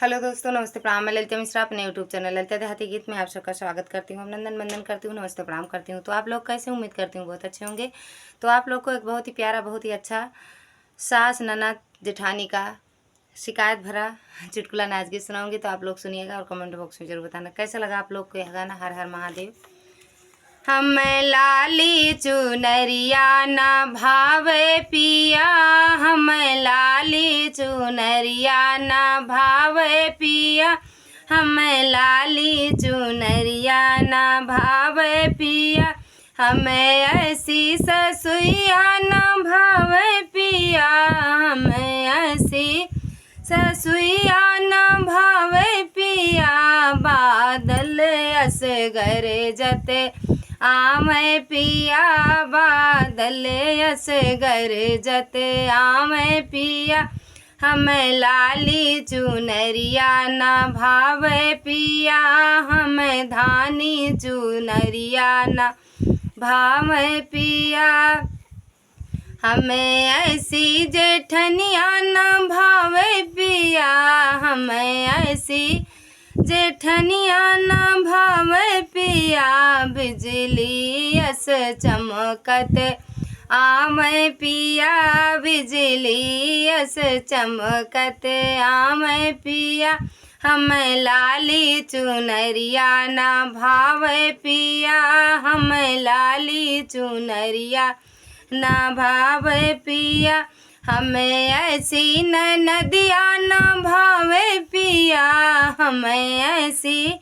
Hello दोस्तों, नमस्ते प्रणाम। मैं ललिता मिश्रा अपने यूट्यूब चैनल ललिता देहाती गीत में आप सबका स्वागत करती हूँ। अभिनंदन वंदन करती हूँ, नमस्ते प्रणाम करती हूँ। तो आप लोग कैसे, उम्मीद करती हूँ बहुत अच्छे होंगे। तो आप लोग को एक बहुत ही प्यारा, बहुत ही अच्छा सास ननद जेठानी का शिकायत भरा चुटकुला नाच गीत सुनाऊंगी। तो आप लोग सुनिएगा और कमेंट बॉक्स में जरूर बताना कैसा लगा आप लोग को यह गाना। हर हर महादेव। हम लाली चुनरिया ना भावे पिया, हम लाली चुनरिया ना भावे पिया, हम लाली चुनरिया ना भावे पिया, हमें ऐसी ससुइया ना भावे पिया, हमें ऐसी ससुइया ना भावे पिया, बादल अस गरे जते आमे पिया, बादल अस गरजते आमे पिया, हमें लाली चुनरिया ना भावे पिया, हमें धानी चुनरिया ना भावे पिया, हमें ऐसी जेठनिया ना भावे पिया, हमें ऐसी जेठनिया ना भावे पिया, बिजली अस चमकत आमे पिया, बिजली अस चमकत आमे पिया, हमें लाली चुनरिया ना भावे पिया, हमें लाली चुनरिया ना भावे पिया, हमें ऐसी नदिया ना भावे पिया, हमें ऐसी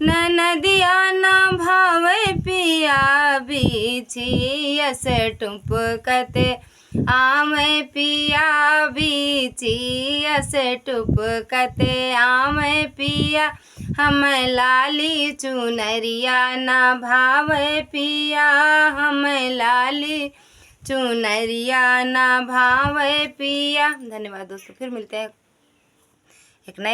नदिया ना भावे पिया, बीची अस टुपकत आमे पिया, बीची अस टुपकत आमे पिया, हमें लाली चुनरिया ना भावे पिया, हमें लाली चुनरिया ना भावे पिया। धन्यवाद दोस्तों, फिर मिलते हैं एक नए